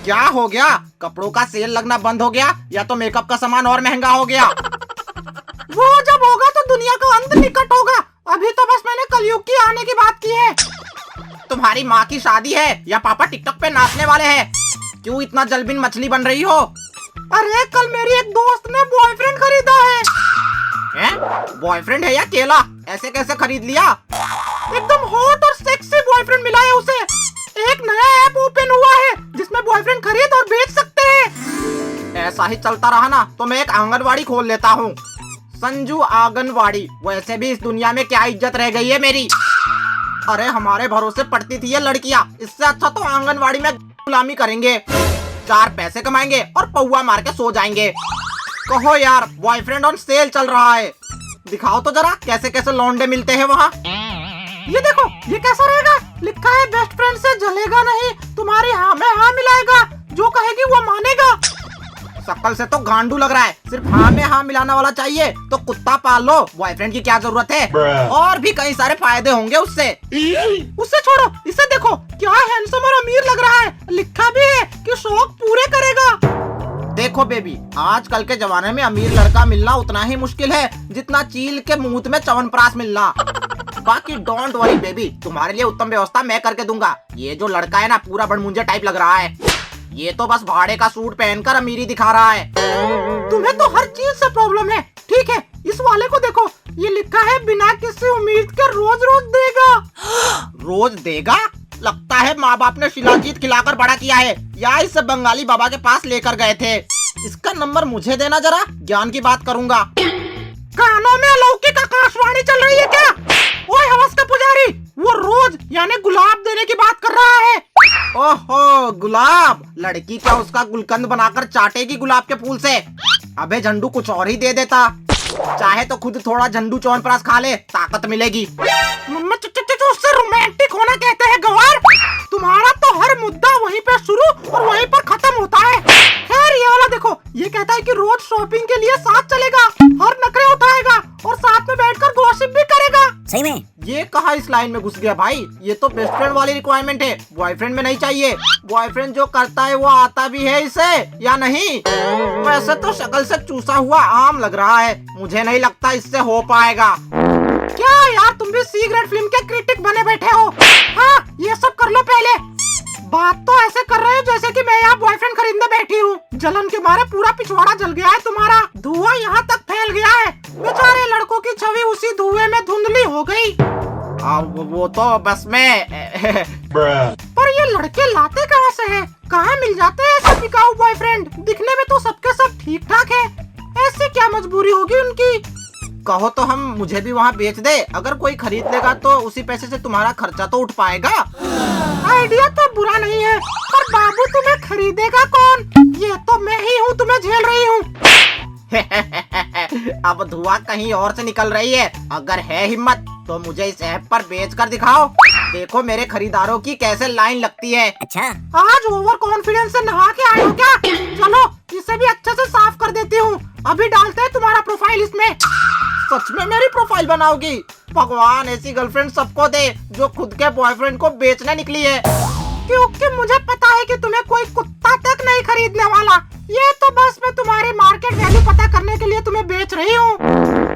क्या हो गया? कपड़ों का सेल लगना बंद हो गया या तो मेकअप का सामान और महंगा हो गया? वो जब होगा तो दुनिया का अंत निकट होगा। अभी तो बस मैंने कलयुग की आने की बात की है। तुम्हारी माँ की शादी है या पापा टिकटॉक पे नाचने वाले हैं? क्यों इतना जलबिन मछली बन रही हो? अरे कल मेरी एक दोस्त ने बॉयफ्रेंड खरीदा है। बॉयफ्रेंड है या केला? ऐसे कैसे खरीद लिया? एकदम हॉट और सेक्सी बॉयफ्रेंड मिला है उसे। एक नया ऐप ओपन हुआ है जिसमें बॉयफ्रेंड खरीद और बेच सकते हैं। ऐसा ही चलता रहा ना तो मैं एक आंगनवाड़ी खोल लेता हूँ। संजू आंगनवाड़ी। वैसे भी इस दुनिया में क्या इज्जत रह गई है मेरी। अरे हमारे भरोसे पड़ती थी ये लड़कियाँ, इससे अच्छा तो आंगनवाड़ी में गुलामी करेंगे, 4 पैसे कमाएंगे और पौवा मार के सो जाएंगे। कहो यार, बॉयफ्रेंड ऑन सेल चल रहा है, दिखाओ तो जरा कैसे कैसे लौंडे मिलते हैं वहाँ। ये देखो, ये कैसा रहेगा? लिखा है बेस्ट फ्रेंड से जलेगा नहीं, तुम्हारी हाँ में हाँ मिलाएगा, जो कहेगी वो मानेगा। शक्ल से तो गांडू लग रहा है। सिर्फ हाँ में हाँ मिलाने वाला चाहिए तो कुत्ता पाल लो, बॉयफ्रेंड की क्या जरूरत है? और भी कई सारे फायदे होंगे उससे। उससे छोड़ो, इसे देखो क्या हैंडसम और अमीर लग रहा है। लिखा भी है कि शौक पूरे करेगा। देखो बेबी, आजकल के जमाने में अमीर लड़का मिलना उतना ही मुश्किल है जितना चील के मुंह में च्यवनप्राश मिलना। बाकी डोंट वरी बेबी, तुम्हारे लिए उत्तम व्यवस्था मैं करके दूंगा। ये जो लड़का है ना, पूरा बड़मुंजे टाइप लग रहा है। ये तो बस भाड़े का सूट पहनकर अमीरी दिखा रहा है। तुम्हें तो हर चीज से प्रॉब्लम है। ठीक है, इस वाले को देखो, ये लिखा है बिना किसी उम्मीद के रोज रोज देगा। रोज देगा? लगता है माँ बाप ने शिलाजीत खिलाकर बड़ा किया है या इसे बंगाली बाबा के पास लेकर गए थे। इसका नंबर मुझे देना जरा, ज्ञान की बात करूंगा। कानों में अलौकिक आकाशवाणी चल रही है क्या? ओए हवस का पुजारी, वो रोज यानी गुलाब देने की बात कर रहा है। ओहो, गुलाब? लड़की क्या उसका गुलकंद बनाकर चाटेगी गुलाब के फूल से? अबे झंडू कुछ और ही दे देता। चाहे तो खुद थोड़ा झंडू च्यवनप्राश खा ले, ताकत मिलेगी। उससे रोमांटिक होना कहते हैं गवार। तुम्हारा तो हर मुद्दा वहीं पे शुरू और वहीं पर खत्म होता है। खैर ये वाला देखो, ये कहता है कि रोज शॉपिंग के लिए साथ चलेगा, हर नखरे उठाएगा और साथ में बैठकर गॉसिप भी करेगा। सही में? ये कहाँ इस लाइन में घुस गया भाई? ये तो बेस्ट फ्रेंड वाली रिक्वायरमेंट है, बॉयफ्रेंड में नहीं चाहिए। बॉयफ्रेंड जो करता है वो आता भी है इसे या नहीं? वैसे तो शक्ल से चूसा हुआ आम लग रहा है, मुझे नहीं लगता इससे हो पाएगा। क्या यार, तुम भी सी ग्रेड फिल्म के क्रिटिक बने बैठे हो? हाँ, ये सब कर लो पहले। बात तो ऐसे कर रहे हो जैसे कि मैं यहाँ बॉयफ्रेंड खरीदने बैठी हूँ। जलन के मारे पूरा पिछवाड़ा जल गया है तुम्हारा, धुआं यहाँ तक फैल गया है। बेचारे लड़कों की छवि उसी धुएं में धुंधली हो गई। वो तो बस में पर ये लड़के लाते कहाँ से हैं? कहाँ मिल जाते हैं ऐसे बिकाऊ बॉयफ्रेंड? दिखने में तो सबके सब ठीक ठाक है, ऐसी क्या मजबूरी होगी उनकी? कहो तो हम मुझे भी वहाँ बेच दे, अगर कोई खरीद लेगा तो उसी पैसे से तुम्हारा खर्चा तो उठ पाएगा। आइडिया तो बुरा नहीं है, पर बाबू तुम्हें खरीदेगा कौन? ये तो मैं ही हूँ तुम्हें झेल रही हूँ। अब धुआं कहीं और से निकल रही है। अगर है हिम्मत तो मुझे इस ऐप पर बेच कर दिखाओ, देखो मेरे खरीदारों की कैसे लाइन लगती है। अच्छा, आज ओवर कॉन्फिडेंस से नहा के आए हो क्या? चलो इसे भी अच्छे से साफ कर देती हूँ। अभी डालते हैं तुम्हारा प्रोफाइल इसमें। सच में मेरी प्रोफाइल बनाओगी? भगवान ऐसी गर्लफ्रेंड सबको दे जो खुद के बॉयफ्रेंड को बेचने निकली है। क्योंकि मुझे पता है कि तुम्हें कोई कुत्ता तक नहीं खरीदने वाला। ये तो बस मैं तुम्हारी मार्केट वैल्यू पता करने के लिए तुम्हें बेच रही हूँ।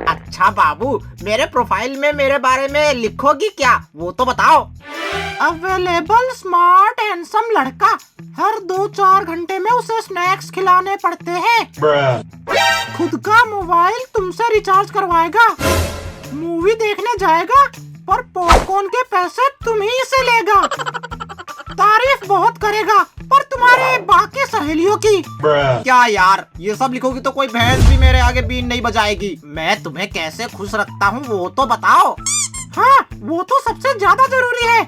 अच्छा बाबू, मेरे प्रोफाइल में मेरे बारे में लिखोगी क्या, वो तो बताओ। अवेलेबल स्मार्ट हैंडसम लड़का, हर 2-4 घंटे में उसे स्नैक्स खिलाने पड़ते हैं। खुद का मोबाइल तुमसे रिचार्ज करवाएगा, मूवी देखने जाएगा पर पॉपकॉर्न के पैसे तुम ही से लेगा। तारीफ बहुत करेगा पर तुम्हारे बाकी सहेलियों की। क्या यार, ये सब लिखोगी तो कोई भैंस भी मेरे आगे बीन नहीं बजाएगी। मैं तुम्हें कैसे खुश रखता हूँ वो तो बताओ। हाँ, वो तो सबसे ज्यादा जरूरी है।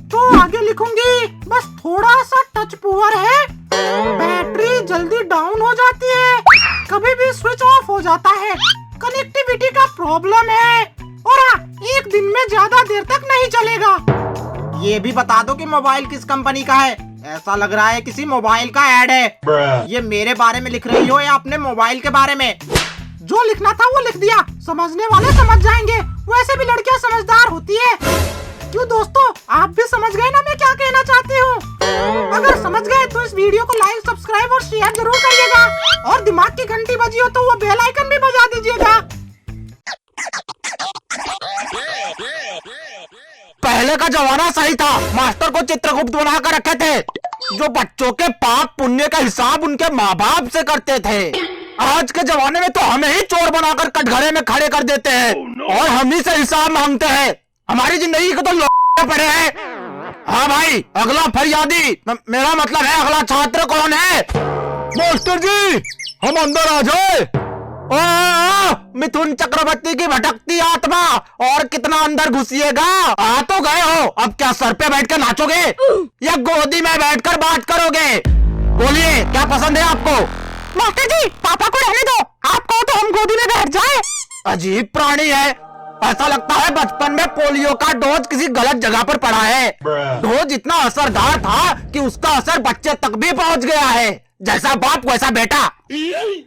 तो आगे लिखूंगी, बस थोड़ा सा टच पुअर है, बैटरी जल्दी डाउन हो जाती है, कभी भी स्विच ऑफ हो जाता है, कनेक्टिविटी का प्रॉब्लम है और हाँ, एक दिन में ज्यादा देर तक नहीं चलेगा। ये भी बता दो कि मोबाइल किस कंपनी का है, ऐसा लग रहा है किसी मोबाइल का ऐड है। ये मेरे बारे में लिख रही हो या अपने मोबाइल के बारे में? जो लिखना था वो लिख दिया, समझने वाले समझ जाएंगे, वैसे भी लड़कियां समझदार होती है। क्यों दोस्तों, आप भी समझ गए ना मैं क्या कहना चाहती हूँ? अगर समझ गए तो इस वीडियो को लाइक, सब्सक्राइब और शेयर जरूर करिएगा और दिमाग की घंटी बजी हो तो वो बेल आइकन भी बजा दीजिएगा। पहले का जमाना सही था, मास्टर को चित्रगुप्त बना कर रखे थे जो बच्चों के पाप पुण्य का हिसाब उनके माँ बाप से करते थे। आज के जमाने में तो हमें ही चोर बनाकर कटघरे में खड़े कर देते हैं और हम ही से हिसाब मांगते हैं। हमारी जिंदगी को तो लोग पड़े हैं। हाँ भाई, अगला फरियादी मेरा मतलब है अगला छात्र कौन है? मास्टर जी, हम अंदर आ जाए। मिथुन चक्रवर्ती की भटकती आत्मा, और कितना अंदर घुसिएगा? आ तो गए हो, अब क्या सर पे बैठ कर नाचोगे या गोदी में बैठकर बात करोगे? बोलिए, क्या पसंद है आपको? मास्टर जी, पापा को रहने दो, आप कहो तो हम गोदी में बैठ जाए। अजीब प्राणी है। ऐसा लगता है बचपन में पोलियो का डोज किसी गलत जगह पर पड़ा है। डोज इतना असरदार था कि उसका असर बच्चे तक भी पहुंच गया है। जैसा बाप वैसा बेटा।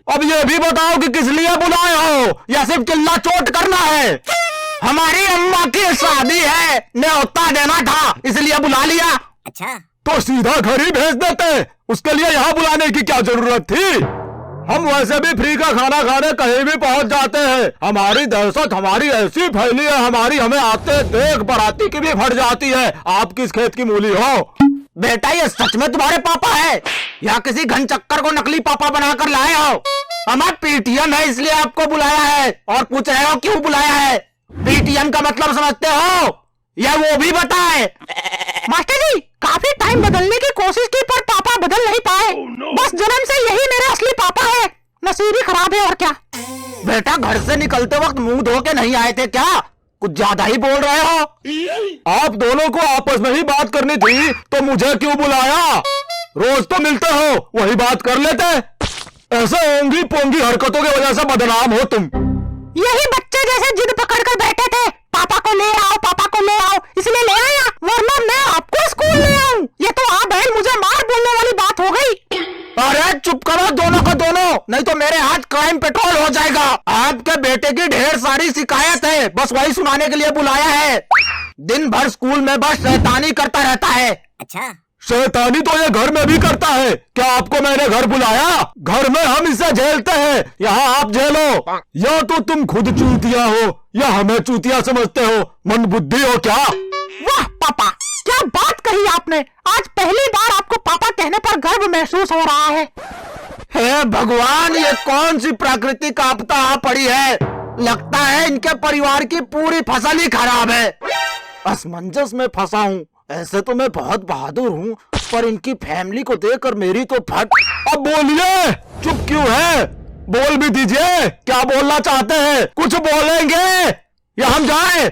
अब ये भी बताओ कि किस लिए बुलाए हो या सिर्फ चिल्ला चोट करना है? हमारी अम्मा की शादी है, न्योता देना था इसलिए बुला लिया। अच्छा, तो सीधा घर ही भेज देते, उसके लिए यहाँ बुलाने की क्या जरूरत थी? हम वैसे भी फ्री का खाना खाने कहीं भी पहुँच जाते हैं। हमारी दहशत हमारी ऐसी फैली है, हमें आते देख बाराती की भी फट जाती है। आप किस खेत की मूली हो? बेटा, ये सच में तुम्हारे पापा है या किसी घन चक्कर को नकली पापा बनाकर लाए हो? हमारा पीटीएम है इसलिए आपको बुलाया है, और पूछ रहे हो क्यों बुलाया है? पीटीएम का मतलब समझते हो या वो भी बताए? मास्टर जी, काफी टाइम बदलने की कोशिश की पर पापा बदल नहीं पाए। बस जन्म से यही मेरे असली पापा है, नसीब ही खराब है और क्या। बेटा, घर से निकलते वक्त मुंह धो के नहीं आए थे क्या? कुछ ज्यादा ही बोल रहे हो। आप दोनों को आपस में ही बात करनी थी तो मुझे क्यों बुलाया? रोज तो मिलते हो, वही बात कर लेते। ऐसे ओंगी पोंगी हरकतों की वजह से बदनाम हो तुम। यही बच्चे जैसे जिद पकड़ कर बैठे थे, पापा को ले आओ, पापा को ले आओ, इसलिए ले आया, वरना मैं आपको स्कूल ले आऊं। ये तो आप बहन मुझे मार बोलने वाली बात हो गई। अरे चुप करो दोनों का दोनों, नहीं तो मेरे हाथ क्राइम पेट्रोल हो जाएगा। आपके बेटे की ढेर सारी शिकायत है, बस वही सुनाने के लिए बुलाया है। दिन भर स्कूल में बस शैतानी करता रहता है। अच्छा, शैतानी तो ये घर में भी करता है। क्या आपको मैंने घर बुलाया? घर में हम इसे झेलते हैं, यहाँ आप झेलो। या तो तुम खुद चूतिया हो या हमें चूतिया समझते हो। मन बुद्धि हो क्या? वाह पापा, क्या बात कही आपने। आज पहली बार आपको पापा कहने पर गर्व महसूस हो रहा है। हे भगवान, ये कौन सी प्राकृतिक आपदा आ पड़ी है? लगता है इनके परिवार की पूरी फसल ही खराब है। असमंजस में फंसा हूँ। ऐसे तो मैं बहुत बहादुर हूँ, पर इनकी फैमिली को देखकर मेरी तो फट। अब बोलिए, चुप क्यों है? बोल भी दीजिए, क्या बोलना चाहते हैं? कुछ बोलेंगे या हम जाएं?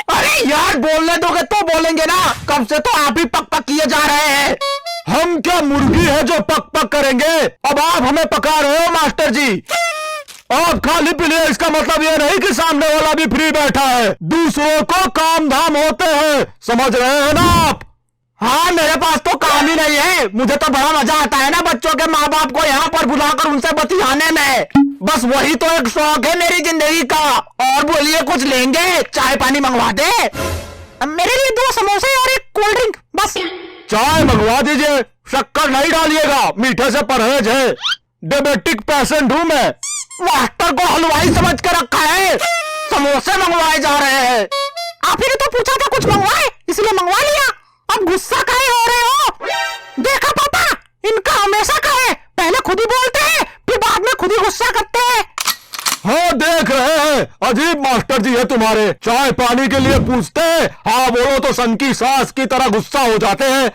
अरे यार, बोलने दोगे तो बोलेंगे ना। कब से तो आप ही पक पक किए जा रहे हैं। हम क्या मुर्गी है जो पक पक करेंगे? अब आप हमें पका रहे हो मास्टर जी। आप खाली पी लिए, इसका मतलब ये नहीं कि सामने वाला भी फ्री बैठा है। दूसरों को काम धाम होते हैं, समझ रहे हैं ना आप? हाँ, मेरे पास तो काम ही नहीं है। मुझे तो बड़ा मजा आता है ना बच्चों के माँ बाप को यहाँ पर बुलाकर उनसे बतियाने में। बस वही तो एक शौक है मेरी जिंदगी का। और बोलिए, कुछ लेंगे? चाय पानी मंगवा दे। मेरे लिए 2 समोसे और एक कोल्ड ड्रिंक बस। चाय मंगवा दीजिए, शक्कर नहीं डालिएगा, मीठे से परहेज है। डायबिटिक पेशेंट हूँ मैं। मास्टर को हलवाई समझ कर रखा है, समोसे मंगवाए जा रहे हैं। आप ही ने तो पूछा था कुछ मंगवाए, इसलिए मंगवा लिया। अब गुस्सा काहे हो रहे हो? देखा पापा, इनका हमेशा का है, पहले खुद ही बोलते हैं फिर बाद में खुद ही गुस्सा करते हैं। हाँ, देख रहे हैं, अजीब मास्टर जी है तुम्हारे। चाय पानी के लिए पूछते हैं, हाँ बोलो तो सन की सास की तरह गुस्सा हो जाते हैं।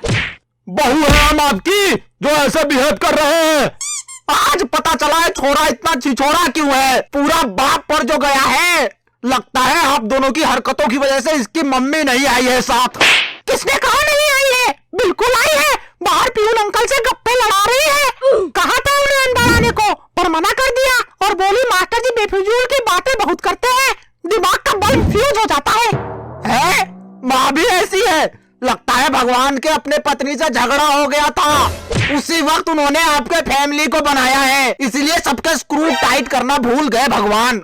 बहू है हम आपकी जो ऐसे बिहेव कर रहे हैं। आज पता चला है छोरा इतना छिछोरा क्यों है। पूरा बाप पर जो गया है। लगता है आप दोनों की हरकतों की वजह से इसकी मम्मी नहीं आई है साथ। किसने कहा नहीं आई है? बिल्कुल आई है। बाहर प्यून अंकल से गप्पे लड़ा रही है। कहा था उन्हें अंदर आने को, पर मना कर दिया और बोली मास्टर जी बेफिजूल की बातें बहुत करते हैं, दिमाग का बल्ब फ्यूज हो जाता है? माँ भी ऐसी है। लगता है भगवान के अपने पत्नी से झगड़ा हो गया था, उसी वक्त उन्होंने आपके फैमिली को बनाया है, इसलिए सबके स्क्रू टाइट करना भूल गए भगवान।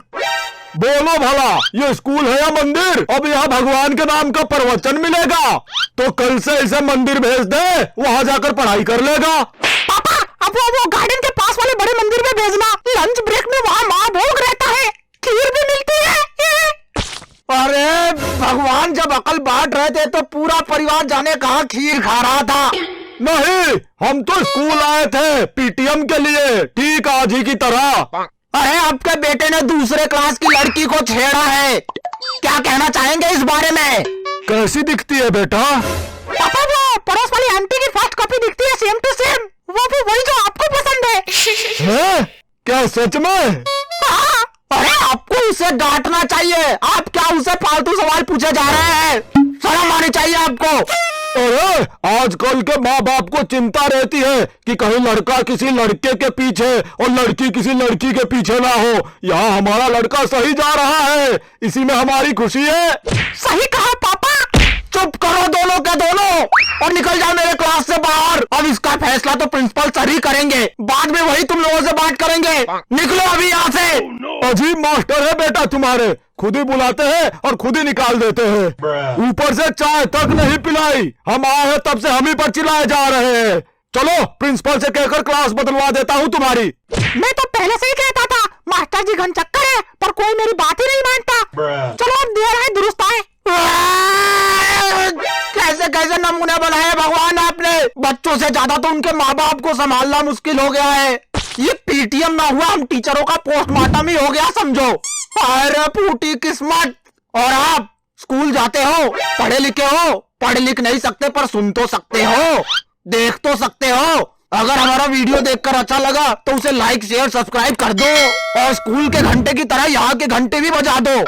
बोलो भला, ये स्कूल है या मंदिर? अब यहाँ भगवान के नाम का प्रवचन मिलेगा, तो कल से इसे मंदिर भेज दे, वहाँ जाकर पढ़ाई कर लेगा। पापा अब वो गार्डन के पास वाले बड़े मंदिर में भेजना। लंच ब्रेक में वहाँ महाभोग रहता है, खीर भी मिलती है। अरे भगवान जब अकल बांट रहे थे तो पूरा परिवार जाने कहाँ खीर खा रहा था। नहीं, हम तो स्कूल आए थे पीटीएम के लिए, ठीक आज ही की तरह। अरे आपके बेटे ने दूसरे क्लास की लड़की को छेड़ा है, क्या कहना चाहेंगे इस बारे में? कैसी दिखती है बेटा? पापा वो पड़ोस वाली आंटी की फर्स्ट कॉपी दिखती है, सेम टू सेम, वो भी वही जो आपको पसंद है। क्या सच में? हाँ। अरे आपको उसे डांटना चाहिए, आप क्या उसे फालतू सवाल पूछे जा रहे हैं? शर्म आनी चाहिए आपको। अरे आजकल के माँ बाप को चिंता रहती है कि कहीं लड़का किसी लड़के के पीछे और लड़की किसी लड़की के पीछे ना हो। यहाँ हमारा लड़का सही जा रहा है, इसी में हमारी खुशी है। सही कहा पापा। चुप करो दोनों के दोनों और निकल जाओ मेरे क्लास से बाहर। अब इसका फैसला तो प्रिंसिपल सर ही करेंगे, बाद में वही तुम लोगों से बात करेंगे। निकलो अभी यहाँ से। अजीब मास्टर है बेटा तुम्हारे, खुद ही बुलाते हैं और खुद ही निकाल देते हैं। ऊपर से चाय तक नहीं पिलाई, हम आए हैं तब से हम ही पर चिल्लाए जा रहे हैं। चलो प्रिंसिपल से कहकर क्लास बदलवा देता हूँ तुम्हारी। मैं तो पहले से ही कहता था मास्टर जी घन चक्कर है, पर कोई मेरी बात ही नहीं मानता। चलो अब देर है दुरुस्त आए। कैसे कैसे नमूने बनाए भगवान आपने। बच्चों से ज्यादा तो उनके माँ बाप को संभालना मुश्किल हो गया है। ये पीटीएम ना हुआ, हम टीचरों का पोस्टमार्टम ही हो गया समझो। अरे फूटी किस्मत। और आप स्कूल जाते हो, पढ़े लिखे हो, पढ़ लिख नहीं सकते पर सुन तो सकते हो, देख तो सकते हो। अगर हमारा वीडियो देखकर अच्छा लगा तो उसे लाइक शेयर सब्सक्राइब कर दो और स्कूल के घंटे की तरह यहाँ के घंटे भी बजा दो।